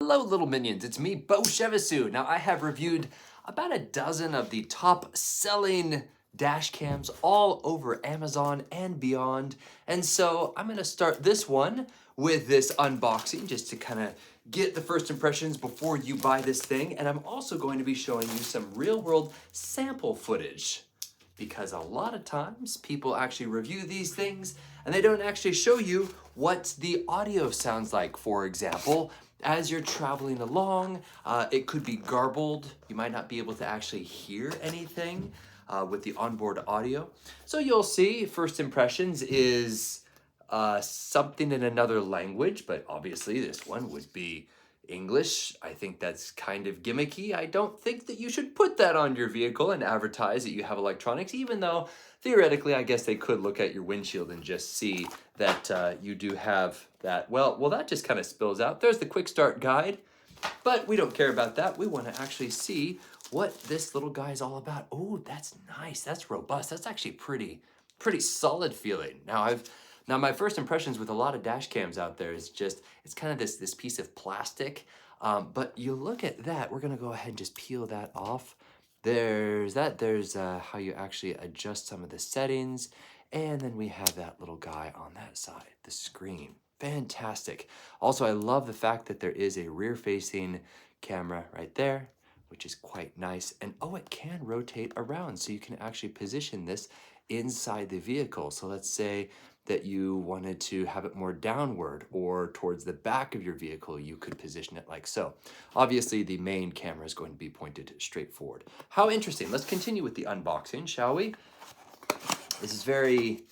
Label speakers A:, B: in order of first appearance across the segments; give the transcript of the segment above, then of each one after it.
A: Hello, little minions. It's me, Beau. Now, I have reviewed about a dozen of the top-selling dash cams all over Amazon and beyond. And so I'm going to start this one with this unboxing just to kind of get the first impressions before you buy this thing. And I'm also going to be showing you some real-world sample footage, because a lot of times people actually review these things and they don't actually show you what the audio sounds like. For example, as you're traveling along, it could be garbled. You might not be able to actually hear anything with the onboard audio. So you'll see first impressions is something in another language, but obviously this one would be English. I think that's kind of gimmicky. I don't think that you should put that on your vehicle and advertise that you have electronics, even though theoretically, I guess they could look at your windshield and just see that you do have that. Well, that just kind of spills out. There's the quick start guide, but we don't care about that. We want to actually see what this little guy is all about. Oh, that's nice. That's robust. That's actually pretty solid feeling. Now my first impressions with a lot of dash cams out there is just, it's kind of this piece of plastic. But you look at that, we're gonna go ahead and just peel that off. There's how you actually adjust some of the settings. And then we have that little guy on that side, the screen. Fantastic. Also, I love the fact that there is a rear-facing camera right there, which is quite nice. And oh, it can rotate around, so you can actually position this inside the vehicle. So let's say that you wanted to have it more downward or towards the back of your vehicle, you could position it like so. Obviously, the main camera is going to be pointed straight forward. How interesting. Let's continue with the unboxing, shall we? This is very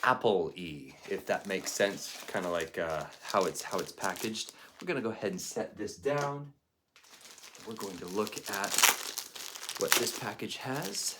A: Apple-y, if that makes sense, kind of like how it's packaged. We're gonna go ahead and set this down. We're going to look at what this package has.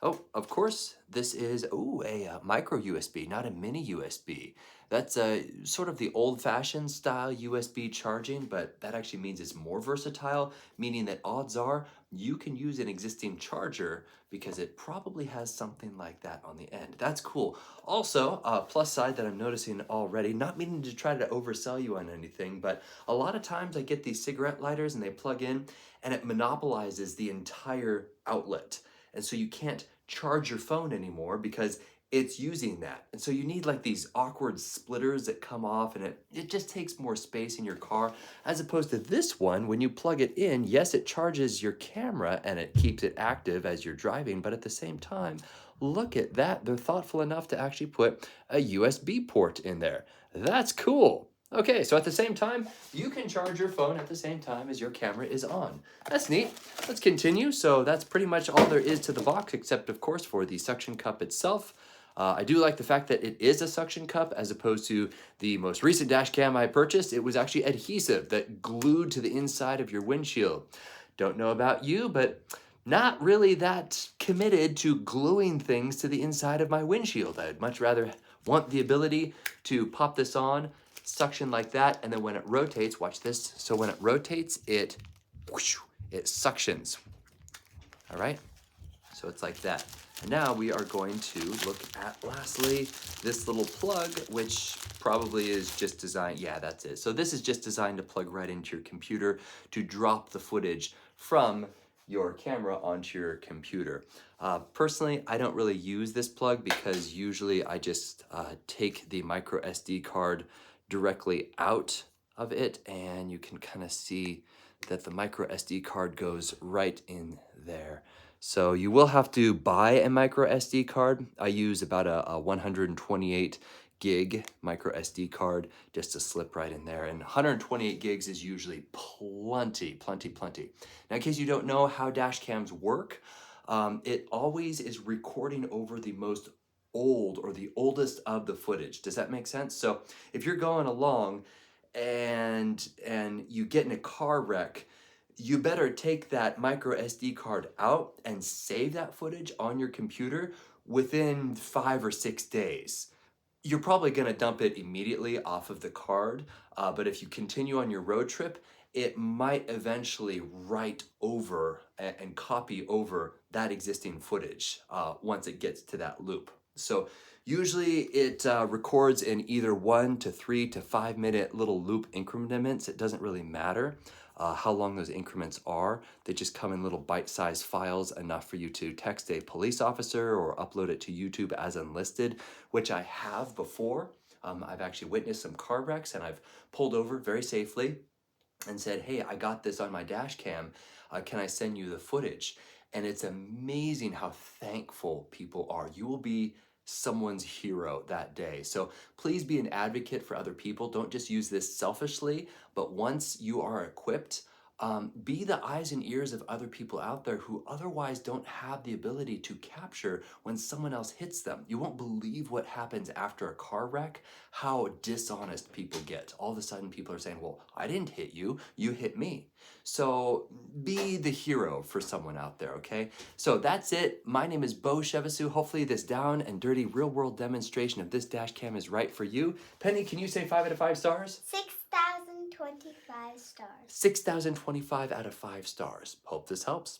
A: Oh, of course, this is a micro USB, not a mini USB. That's sort of the old-fashioned style USB charging, but that actually means it's more versatile, meaning that odds are you can use an existing charger because it probably has something like that on the end. That's cool. Also, plus side that I'm noticing already, not meaning to try to oversell you on anything, but a lot of times I get these cigarette lighters and they plug in and it monopolizes the entire outlet. And so you can't charge your phone anymore because it's using that. And so you need like these awkward splitters that come off, and it just takes more space in your car, as opposed to this one. When you plug it in, yes, it charges your camera and it keeps it active as you're driving, but at the same time, look at that. They're thoughtful enough to actually put a USB port in there. That's cool. Okay, so at the same time, you can charge your phone at the same time as your camera is on. That's neat. Let's continue. So that's pretty much all there is to the box, except of course for the suction cup itself. I do like the fact that it is a suction cup as opposed to the most recent dash cam I purchased. It was actually adhesive that glued to the inside of your windshield. Don't know about you, but not really that committed to gluing things to the inside of my windshield. I'd much rather want the ability to pop this on, suction like that, and then when it rotates, watch this. So when it rotates, it suctions. All right? So it's like that. And now we are going to look at, lastly, this little plug, which probably is just designed, yeah, that's it. So this is just designed to plug right into your computer to drop the footage from your camera onto your computer. Personally, I don't really use this plug because usually I just take the micro SD card directly out of it, and you can kind of see that the micro SD card goes right in there. So you will have to buy a micro SD card. I use about a 128 gig micro SD card just to slip right in there. And 128 gigs is usually plenty. Now, in case you don't know how dash cams work, it always is recording over the most old or the oldest of the footage. Does that make sense? So if you're going along and you get in a car wreck, you better take that micro SD card out and save that footage on your computer within 5 or 6 days. You're probably going to dump it immediately off of the card, but if you continue on your road trip, it might eventually write over and copy over that existing footage once it gets to that loop. So Usually it records in either 1 to 3 to 5 minute little loop increments. It doesn't really matter how long those increments are. They just come in little bite-sized files, enough for you to text a police officer or upload it to YouTube as unlisted, which I have before. I've actually witnessed some car wrecks, and I've pulled over very safely and said, hey, I got this on my dash cam. Can I send you the footage? And it's amazing how thankful people are. You will be someone's hero that day. So please be an advocate for other people. Don't just use this selfishly, but once you are equipped, be the eyes and ears of other people out there who otherwise don't have the ability to capture when someone else hits them. You won't believe what happens after a car wreck, how dishonest people get. All of a sudden people are saying, well, I didn't hit you, you hit me. So be the hero for someone out there, okay? So that's it. My name is Beau Chevasu. Hopefully this down and dirty real world demonstration of this dash cam is right for you. Penny, can you say 5 out of 5 stars?
B: 6,025 stars.
A: 6,025 out of 5 stars. Hope this helps.